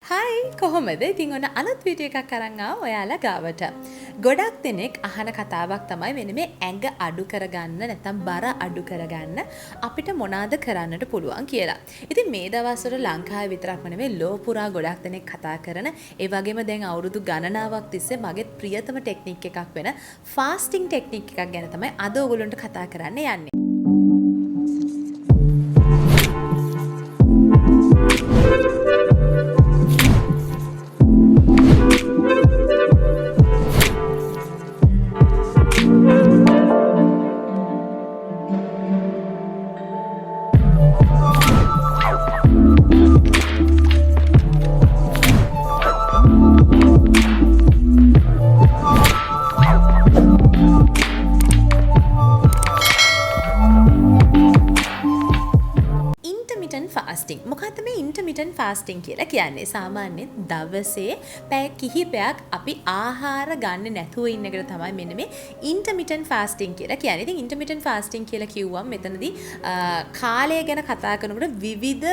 හයි කොහොමද? ඉතින් ඔන්න අලුත් වීඩියෝ එකක් අරන් ආවා ඔයාලා ගාවට. ගොඩක් දෙනෙක් අහන කතාවක් තමයි මෙන්න මේ ඇඟ අඩු කරගන්න නැත්නම් බර අඩු කරගන්න අපිට මොනවාද කරන්නට පුළුවන් කියලා. ඉතින් මේ දවස්වල ලංකාවේ විතරක්ම නෙමෙයි ලෝ පුරා ගොඩක් දෙනෙක් කතා කරන ඒ වගේම දැන් අවුරුදු ගණනාවක් තිස්සේ මගේ ප්‍රියතම ටෙක්නික් එකක් වෙන ෆාස්ටිං ටෙක්නික් එකක් ගැන තමයි අද ඔයගොල්ලන්ට කතා කරන්න යන්නේ. ෆාස්ටිං මොකක්ද මේ ඉන්ටර්මිටන්ට් ෆාස්ටිං කියලා කියන්නේ? සාමාන්‍යයෙන් දවසේ පැය කිහිපයක් අපි ආහාර ගන්න නැතුව ඉන්න එකට තමයි මෙන්න මේ ඉන්ටර්මිටන්ට් ෆාස්ටිං කියලා කියන්නේ. ඉතින් ඉන්ටර්මිටන්ට් ෆාස්ටිං කියලා කිව්වම මෙතනදී කාලය ගැන කතා කරනකොට විවිධ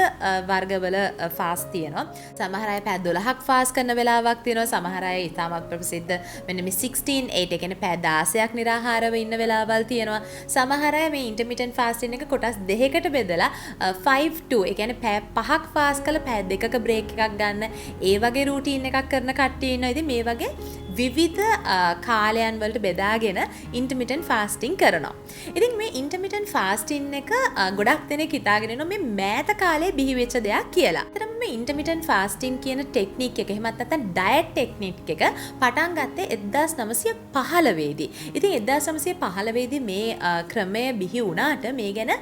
වර්ගවල ෆාස්ට් තියෙනවා. සමහර අය පැය 12ක් ෆාස්ට් කරන වෙලාවක් තියෙනවා. සමහර අය ඉතාමත් ප්‍රසිද්ධ මෙන්න මේ 16-8 කියන්නේ පැය 16ක් නිරාහාරව ඉන්න වෙලාවල් තියෙනවා. සමහර අය මේ ඉන්ටර්මිටන්ට් ෆාස්ටිං එක කොටස් දෙකකට බෙදලා 5-2 ඒ කියන්නේ පැය 5ක් ෆාස්ට් කරලා පැය 2ක බ්‍රේක් එකක් ගන්න ඒ වගේ රූටීන් එකක් කරන කට්ටිය ඉන්නවා. ඉතින් මේ වගේ විවිධ කාලයන් වලට බෙදාගෙන ඉන්ටර්මිටන්ට් ෆාස්ටිං කරනවා. ඉතින් මේ ඉන්ටර්මිටන්ට් ෆාස්ටිං එක ගොඩක් දෙනෙක් හිතාගෙන ඉන්නවා මේ මෑත කාලේ බිහි වෙච්ච දෙයක් කියලා. ඒතරම මේ ඉන්ටර්මිටන්ට් ෆාස්ටිං කියන ටෙක්නික් එක එහෙමත් නැත්නම් ඩයට් ටෙක්නික් එක පටන් ගත්තේ 1915 දී. ඉතින් 1915 දී මේ ක්‍රමය බිහි වුණාට මේ ගැන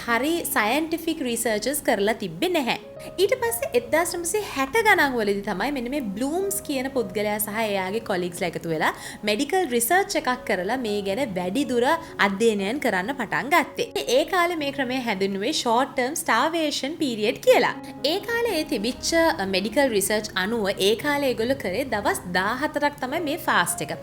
හරි සයන්ටිෆික් රිසර්චස් කරලා තිබ්බේ නැහැ. ඊට පස්සේ 1960 ගණන් වලදී තමයි මෙන්න මේ බ්ලූම්ස් කියන පුද්ගලයා සහ එයාගේ කොලීග්ස්ලා එකතු වෙලා මෙඩිකල් රිසර්ච් එකක් කරලා මේ ගැන වැඩි දුර අධ්‍යයනයන් කරන්න පටන් ගත්තේ. ඒ කාලේ මේ ක්‍රමය හැඳින්වුවේ short term starvation period කියලා. ඒ කාලේ ඒ තිබිච්ච මෙඩිකල් රිසර්ච් අනුව ඒ කාලේ ඒගොල්ලෝ කරේ දවස් 14ක් තමයි මේ ෆාස්ට් එක.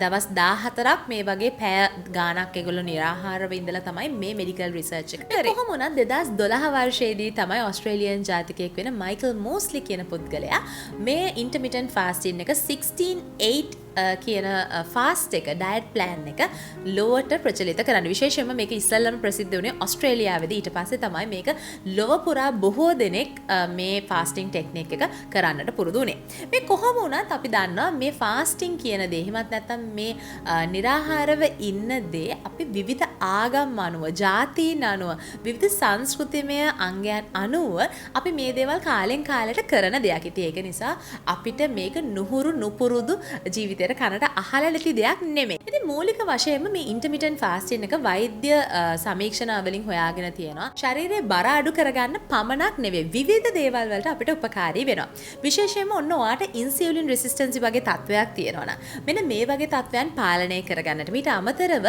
දවස් 14ක් මේ වගේ පැය ගාණක් ඒගොල්ලෝ නිරාහාරව ඉඳලා තමයි මේ මෙඩිකල් රිසර්ච් එක කරේ. කොහොම වුණත් 2012 වර්ෂයේදී තමයි ඕස්ට්‍රේලියන් ජාතිකයෙක් වෙන මයිකල් මෝස්ලි කියන පුද්ගලයා මේ ඉන්ටර්මිටන්ට් ෆාස්ටිං එක 16-8 කියන ෆාස්ට් එක ඩයට් ප්ලෑන් එක ලොවට ප්‍රචලිත කරන්න. විශේෂයෙන්ම මේක ඉස්සෙල්ලාම ප්‍රසිද්ධ වුණේ ඕස්ට්‍රේලියාවේදී. ඊට පස්සේ තමයි මේක ලොව පුරා බොහෝ දෙනෙක් මේ ෆාස්ටිං ටෙක්නික් එක කරන්නට පුරුදු වුණේ. මේ කොහොම වුණත් අපි දන්නවා මේ ෆාස්ටිං කියන දේ එහෙමත් නැත්නම් මේ නිරාහාරව ඉන්න දේ අපි විවිධ ආගම් අනුව, ජාතීන් අනුව, විවිධ සංස්කෘතිමය අංගයන් අනුව අපි මේ දේවල් කාලෙන් කාලයට කරන දෙයක්. ඉතින් ඒක නිසා අපිට මේක නුහුරු නුපුරුදු ජීවිතේ කනට අහලා නැති දෙයක් නෙමෙයි. ඉතින් මූලික වශයෙන්ම මේ ඉන්ටර්මිටන්ට් ෆාස්ටිං එක වෛද්‍ය සමීක්ෂණ වලින් හොයාගෙන තියෙනවා. ශරීරයේ බර අඩු කරගන්න පමණක් නෙවෙයි විවිධ දේවල් වලට අපිට උපකාරී වෙනවා. විශේෂයෙන්ම ඔන්න ඔයාට ඉන්සියුලින් රෙසිස්ටන්සි වගේ තත්වයක් තියෙනවා නම් මෙන්න මේ වගේ තත්වයන් පාලනය කරගන්නට මීට අමතරව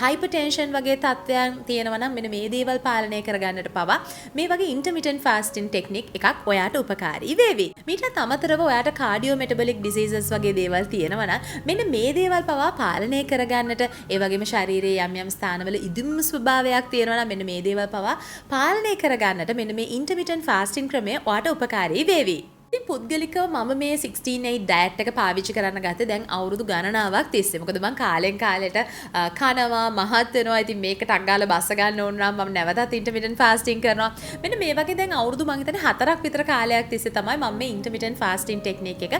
හයිපර්ටෙන්ෂන් වගේ තත්වයන් තියෙනවා නම් මෙන්න මේ දේවල් පාලනය කරගන්නට පවා මේ වගේ ඉන්ටර්මිටන්ට් ෆාස්ටිං ටෙක්නික් එකක් ඔයාට උපකාරී වේවි. මීටත් අමතරව ඔයාට කාඩියෝ මෙටබොලික් ඩිසීසස් වගේ දේවල් තියෙනවා මෙන්න මේ දේවල් පවා පාලනය කරගන්නට ඒ වගේම ශරීරයේ යම් යම් ස්ථානවල ඉදුම් ස්වභාවයක් තියෙනවා නම් මෙන්න මේ දේවල් පවා පාලනය කරගන්නට මෙන්න මේ ඉන්ටර්මිටන්ට් ෆාස්ටිං ක්‍රමය ඔයාට උපකාරී වේවි. ඉතින් පුද්ගලිකව මම මේ 16-8 ඩයට් එක පාවිච්චි කරන්න ගත්තේ දැන් අවුරුදු ගණනාවක් තිස්සේ. මොකද මම කාලෙන් කාලෙට කනවා මහත් වෙනවා. ඉතින් මේකට අග්ගාලා බස්ස ගන්න ඕන නම් මම නැවතත් ඉන්ටර්මිටන්ට් ෆාස්ටිං කරනවා. මෙන්න මේ වගේ දැන් අවුරුදු මම හිතන්නේ 4ක් විතර කාලයක් තිස්සේ තමයි මම මේ ඉන්ටර්මිටන්ට් ෆාස්ටිං ටෙක්නික් එක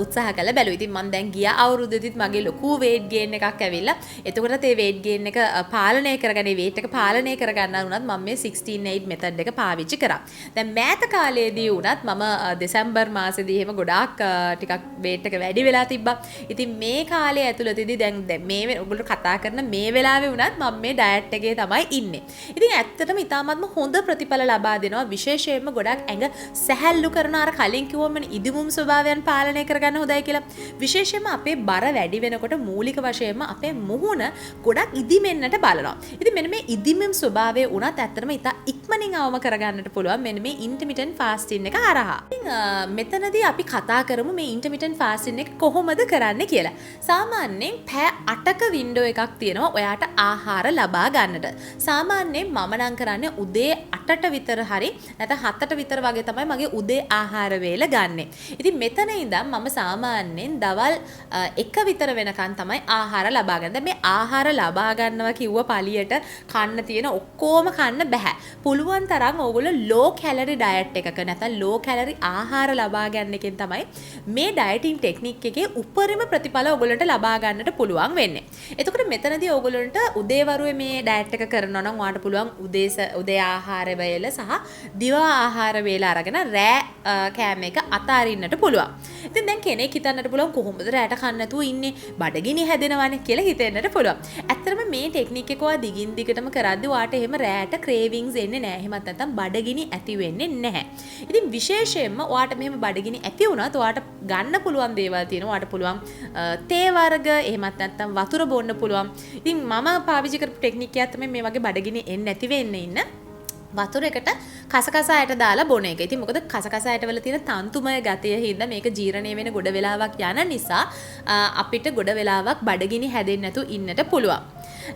උත්සාහ කරලා බැලුවා. ඉතින් මම දැන් ගිය අවුරුද්දෙදිත් මගේ ලොකු weight gain එකක් ඇවිල්ලා. එතකොටත් ඒ weight gain එක පාලනය කරගන්න, weight එක පාලනය කරගන්න උනත් මම මේ 16-8 method එක පාවිච්චි කරා. දැන් මෑත කාලයේදී උනත් මම දෙසැම්බර් මාසෙදී එහෙම ගොඩාක් ටිකක් weight එක වැඩි වෙලා තිබ්බා. ඉතින් මේ කාලය ඇතුළතදී දැන් මේ ඔයගොල්ලෝ කතා කරන මේ වෙලාවේ වුණත් මම මේ ඩයට් එකේ තමයි ඉන්නේ. ඉතින් ඇත්තටම ඉතාමත්ම හොඳ ප්‍රතිඵල ලබා දෙනවා. විශේෂයෙන්ම ගොඩක් ඇඟ සැහැල්ලු කරන අර කලින් කිව්වම ඉදිමුම් ස්වභාවයන් පාලනය කරගන්න හොඳයි කියලා. විශේෂයෙන්ම අපේ බර වැඩි වෙනකොට මූලික වශයෙන්ම අපේ මුහුණ ගොඩක් ඉදිමෙන්නට බලනවා. ඉතින් මෙන්න මේ ඉදිමුම් ස්වභාවය උනත් ඇත්තටම ඉතා ඉක්මනින් අවම කරගන්නට පුළුවන් මෙන්න මේ ඉන්ටර්මිටන්ට් ෆාස්ටිං එක හරහා. ඉතින් මෙතනදී අපි කතා කරමු මේ ඉන්ටර්මිටන්ට් ෆාස්ටිං එක කොහොමද කරන්න කියලා. සාමාන්‍යයෙන් පැය 8ක වින්ඩෝ එකක් තියෙනවා ඔයාට ආහාර ලබා ගන්නට. සාමාන්‍යයෙන් මම නම් කරන්නේ උදේ 8ට විතර හරි නැත්නම් 7ට විතර වගේ තමයි මගේ උදේ ආහාර වේල ගන්නෙ. ඉතින් මෙතන ඉඳන් මම සාමාන්‍යයෙන් දවල් 1 විතර වෙනකන් තමයි ආහාර ලබා ගන්න. දැන් මේ ආහාර ලබා ගන්නවා කිව්ව පළියට කන්න තියෙන ඔක්කොම කන්න බෑ. පුළුවන් තරම් ඕගොල්ලෝ low calorie diet එකක නැත්නම් low calorie ආහාර ලබා ගන්න එකෙන් තමයි මේ dieting technique එකේ උපරිම ප්‍රතිඵල ඕගොල්ලන්ට ලබා ගන්නට පුළුවන් වෙන්නේ. එතකොට මෙතනදී ඕගොල්ලන්ට උදේවරුේ මේ diet එක කරනවා නම් ඔයාලට පුළුවන් උදේ ආහාර වේල සහ දිවා ආහාර වේල අරගෙන රෑ කෑම එක අතාරින්නට පුළුවන්. ඉතින් දැන් කෙනෙක් හිතන්නට පුළුවන් කොහොමද රෑට කන්න නැතුව ඉන්නේ බඩගිනි හැදෙනවනේ කියලා හිතෙන්නට පුළුවන්. ඇත්තටම මේ ටෙක්නික් එක ඔයා දිගින් දිගටම කරද්දී ඔයාට එහෙම රෑට ක්‍රේවින්ග්ස් එන්නේ නැහැ. එහෙමත් නැත්නම් බඩගිනි ඇති වෙන්නේ නැහැ. ඉතින් විශේෂයෙන්ම ඔයාට මෙහෙම බඩගිනි ඇති වුණත් ඔයාට ගන්න පුළුවන් දේවල් තියෙනවා. ඔයාට පුළුවන් තේ වර්ග එහෙමත් නැත්නම් වතුර බොන්න පුළුවන්. ඉතින් මම පාවිච්චි කරපු ටෙක්නික් එකක් තමයි මේ වගේ බඩගිනි එන්නේ නැති වෙන්න ඉන්න වතුරයකට කසකසායට දාලා බොන එක. ඉතින් මොකද කසකසායට වල තියෙන තන්තුමය ගතිය හින්දා මේක ජීර්ණය වෙන ගොඩ වෙලාවක් යන නිසා අපිට ගොඩ වෙලාවක් බඩගිනි හැදෙන්නේ නැතුව ඉන්නට පුළුවන්.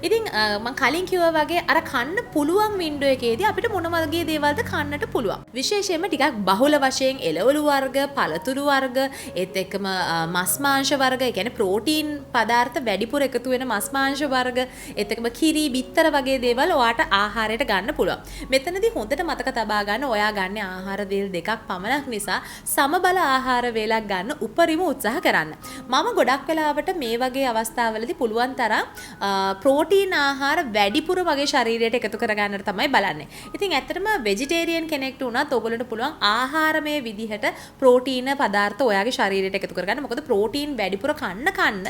ඉතින් මම කලින් කිව්වා වගේ අර කන්න පුළුවන් වින්ඩෝ එකේදී අපිට මොන වගේ දේවල්ද කන්නට පුළුවන්. විශේෂයෙන්ම ටිකක් බහුල වශයෙන් එළවලු වර්ග, පළතුරු වර්ග, ඒත් එක්කම මස් මාංශ වර්ග, ඒ කියන්නේ ප්‍රෝටීන් පදාර්ථ වැඩිපුර එකතු වෙන මස් මාංශ වර්ග, ඒත් එක්කම කිරි, බිත්තර වගේ දේවල් ඔයාට ආහාරයට ගන්න පුළුවන්. මෙතනදී හොඳට මතක තබා ගන්න ඔයා ගන්න ආහාර වේල් දෙකක් පමණක් නිසා සමබල ආහාර වේලක් ගන්න උපරිම උත්සාහ කරන්න. මම ගොඩක් වෙලාවට මේ වගේ අවස්ථාවලදී පුළුවන් තරම් ප්‍රෝටීන් ආහාර වැඩිපුර මගේ ශරීරයට එකතු කරගන්නට තමයි බලන්නේ. ඉතින් ඇත්තටම වෙජිටේරියන් කෙනෙක්ට උනත් ඔයගොල්ලන්ට පුළුවන් ආහාරමය විදිහට ප්‍රෝටීන පදාර්ථ ඔයාගේ ශරීරයට එකතු කරගන්න. මොකද ප්‍රෝටීන් වැඩිපුර කන්න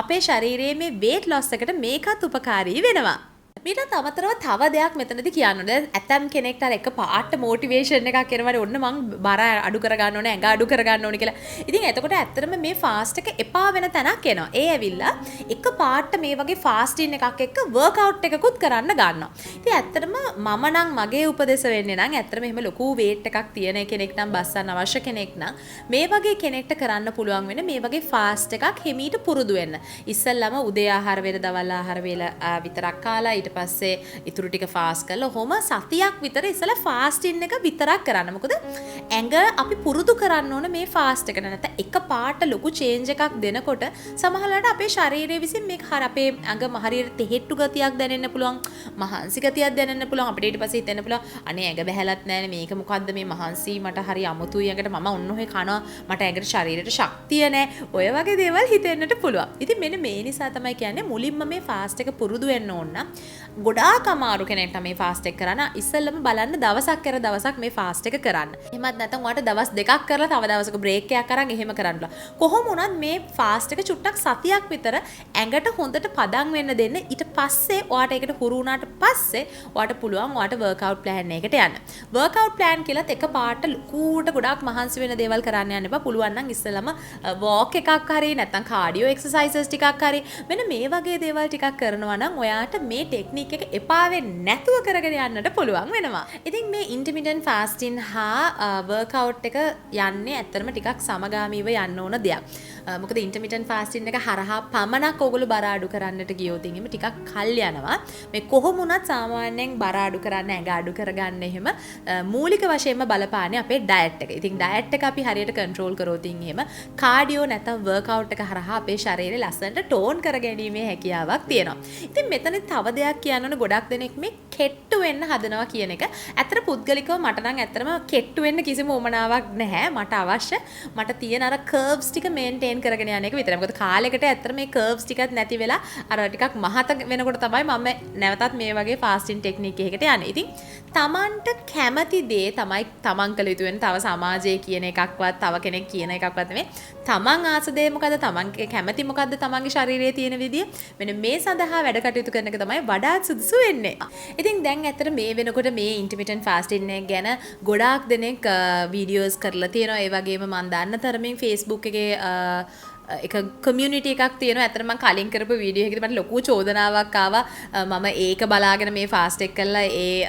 අපේ ශරීරයේ මේ weight loss එකට මේකත් උපකාරී වෙනවා. මීටත් අමතරව තව දෙයක් මෙතනදී කියන්න ඕනේ. ඇතම් කෙනෙක්ට අර එක පාට මොටිවේෂන් එකක් එනවානේ ඔන්න මං බර අඩු කරගන්න ඕනේ, ඇඟ අඩු කරගන්න ඕනේ කියලා. ඉතින් එතකොට ඇත්තටම මේ ෆාස්ට් එක එපා වෙන තැනක් එනවා. ඒ ඇවිල්ලා එක පාට මේ වගේ ෆාස්ටින් එකක් එක්ක වර්ක්අවුට් එකකුත් කරන්න ගන්නවා. ඉතින් ඇත්තටම මම නම් මගේ උපදෙස් වෙන්නේ නම් ඇත්තටම එහෙම ලොකු weight එකක් තියෙන කෙනෙක් නම් බස්සන්න අවශ්‍ය කෙනෙක් නම් මේ වගේ කෙනෙක්ට කරන්න පුළුවන් වෙන මේ වගේ ෆාස්ට් එකක් හිමීට පුරුදු වෙන්න. ඉස්සෙල්ලාම උදේ ආහාර වේල, දවල් ආහාර වේල විතරක් කාලා ඊට පස්සේ ඉතුරු ටික ෆාස්ට් කරලා ඔහොම සතියක් විතර ඉස්සලා ෆාස්ටින් එක විතරක් කරන්න. මොකද ඇඟ අපි පුරුදු කරන්න ඕන මේ ෆාස්ට් එකට. නැත්නම් එක පාට ලොකු චේන්ජ් එකක් දෙනකොට සමහරවිට අපේ ශරීරය විසින් මේක අපේ ඇඟ හරියට තෙහෙට්ටු ගතියක් දැනෙන්න පුළුවන්, මහන්සි ගතියක් දැනෙන්න පුළුවන්. අපිට ඊට පස්සේ හිතෙන්න පුළුවන් අනේ ඇඟ බැහැලත් නැහැනේ, මේක මොකද්ද මේ මහන්සි, මට හරි අමුතුයි ඇඟට, මම ඔන්න ඔහේ කනවා, මට ඇඟට ශරීරයට ශක්තිය නැහැ. ඔය වගේ දේවල් හිතෙන්නට පුළුවන්. ඉතින් මෙන්න මේ නිසා තමයි කියන්නේ මුලින්ම මේ ෆාස්ට් එක පුරුදු වෙන්න ඕන නම් ගොඩාක් අමාරු කෙනෙක්ට මේ ෆාස්ට් එක කරන්න ඉස්සෙල්ලම බලන්න දවසක් කර දවසක් මේ ෆාස්ට් එක කරන්න. එහෙමත් නැත්නම් ඔයාලට දවස් දෙකක් කරලා තව දවසක බ්‍රේක් එකක් අරන් එහෙම කරන්න පුළුවන්. කොහොම වුණත් මේ ෆාස්ට් එක චුට්ටක් සතියක් විතර ඇඟට හොඳට පදම් වෙන්න දෙන්න. ඊට පස්සේ ඔයාට ඒකට හුරු වුණාට පස්සේ ඔයාට පුළුවන් ඔයාට වර්ක්අවුට් ප්ලෑන් එකකට යන්න. වර්ක්අවුට් ප්ලෑන් කියලාත් එක පාට ලකුවට ගොඩාක් මහන්සි වෙන දේවල් කරන්න යන්න එපා. පුළුවන් නම් ඉස්සෙල්ලම වෝක් එකක් හරි නැත්නම් කාඩියෝ එක්සර්සයිසස් ටිකක් හරි මෙන්න මේ වගේ දේවල් ටිකක් කරනවා නම් ඔයාට මේ ටෙක්නික් එක එපා වෙන්නේ නැතුව කරගෙන යන්නට පුළුවන් වෙනවා. ඉතින් මේ ඉන්ටර්මිටන්ට් ෆාස්ටින් හා වර්ක්අවුට් එක යන්නේ ඇත්තටම ටිකක් සමගාමීව යන්න ඕන දෙයක්. මොකද ඉන්ටර්මිටන්ට් ෆාස්ටින් එක හරහා පමණක් ඕගොල්ලෝ බර අඩු කරන්නට ගියොත් එහෙම ටිකක් කල් යනවා. මේ කොහොම වුණත් සාමාන්‍යයෙන් බර අඩු කරන්න, ඇඟ අඩු කරගන්න එහෙම මූලික වශයෙන්ම බලපාන්නේ අපේ ඩයට් එක. ඉතින් ඩයට් එක අපි හරියට කන්ට්‍රෝල් කරොත් එහෙම කාඩියෝ නැත්නම් වර්ක්අවුට් එක හරහා අපේ ශරීරය ලස්සනට ටෝන් කරගැනීමේ හැකියාවක් තියෙනවා. ඉතින් මෙතන තව දෙයක් කියන්න ඕන, ගොඩක් දෙනෙක් මේ කෙට්ටු වෙන්න හදනවා කියන එක. ඇත්තට පුද්ගලිකව මට නම් ඇත්තටම කෙට්ටු වෙන්න කිසිම උවමනාවක් නැහැ. මට අවශ්‍ය මට තියෙන අර කර්ව්ස් ටික මේන්ටේන් කරගෙන යන එක විතරයි. මොකද කාලයකට ඇත්තට මේ කර්ව්ස් ටිකත් නැති වෙලා අර ටිකක් මහත වෙනකොට තමයි මම නැවතත් මේ වගේ ෆාස්ටින් ටෙක්නික් එකකට යන්නේ. ඉතින් තමන්ට කැමති දේ තමයි තමන් කළ යුතු වෙන. තව සමාජයේ කියන එකක්වත් තව කෙනෙක් කියන එකක්වත් නෙමෙයි. තමන් ආස දේ මොකද්ද, තමන්ගේ කැමති මොකද්ද, තමන්ගේ ශරීරයේ තියෙන විදිය මෙන්න මේ සඳහා වැඩ කටයුතු කරන එක තමයි වඩාත් සුදුසු වෙන්නේ. ඉතින් දැන් ඇත්තට මේ වෙනකොට මේ ඉන්ටර්මිටන්ට් ෆාස්ටින් එක ගැන ගොඩාක් දෙනෙක් වීඩියෝස් කරලා තියෙනවා. ඒ වගේම මම දන්න තරමින් Facebook එකේ එක කමියුනිටි එකක් තියෙනවා. ඇත්තට මම කලින් කරපු වීඩියෝ එකකදී මට ලොකු චෝදනාවක් ආවා. මම ඒක බලාගෙන මේ ෆාස්ට් එක කළා, ඒ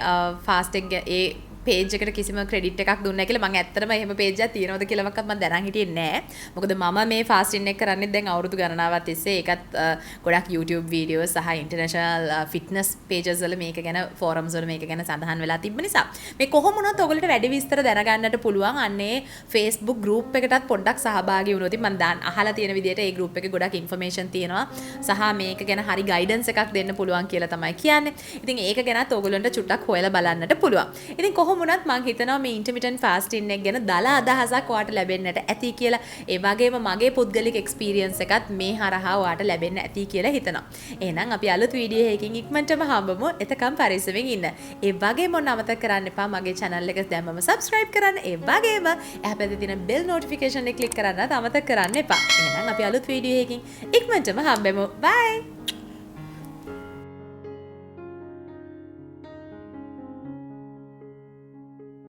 ෆාස්ට් එක ඒ පේජ් එකට කිසිම ක්‍රෙඩිට් එකක් දුන්නේ නැහැ කියලා මම ඇත්තටම එහෙම පේජ් එකක් තියනවද කියලාවත් මම දැනන් හිටියේ නැහැ. මොකද මම මේ ෆාස්ටින් එක කරන්නේ දැන් අවුරුදු ගණනාවක් තිස්සේ. ඒකත් ගොඩක් YouTube වීඩියෝ සහ ඉන්ටර්නැෂනල් ෆිට්නස් පේජස් වල මේක ගැන ෆෝරම්ස් වල මේක ගැන සඳහන් වෙලා තිබ්බ නිසා මේ කොහොම වුණත් ඔයගොල්ලන්ට වැඩි විස්තර දැනගන්නට පුළුවන්. අන්නේ Facebook group එකටත් පොඩ්ඩක් සහභාගී වුණොත් මම අහලා තියෙන විදිහට ඒ group එකේ ගොඩක් ඉන්ෆර්මේෂන් තියෙනවා. සහ මේක ගැන හරි ගයිඩන්ස් එකක් දෙන්න පුළුවන් කියලා තමයි කියන්නේ. ඉතින් ඒක ගැනත් ඔයගොල්ලන්ට චුට්ටක් හොයලා බලන්නට පුළුවන්. ඉතින් කොහොම වුණත් මම හිතනවා මේ ඉන්ටර්මිටන්ට් ෆාස්ටින් එක ගැන දල අදහසක් ඔයාලට ලැබෙන්නට ඇති කියලා. ඒ වගේම මගේ පුද්ගලික එක්ස්පීරියන්ස් එකත් මේ හරහා ඔයාලට ලැබෙන්න ඇති කියලා හිතනවා. එහෙනම් අපි අලුත් වීඩියෝ එකකින් ඉක්මනටම හම්බමු. එතකම් පරිස්සමෙන් ඉන්න. ඒ වගේම ඔන්න අමතක කරන්න එපා මගේ channel එක දැම්මම subscribe කරන්න. ඒ වගේම එහා පැත්තේ තියෙන bell notification එක click කරන්නත් අමතක කරන්න එපා. එහෙනම් අපි අලුත් වීඩියෝ එකකින් ඉක්මනටම හම්බෙමු. bye.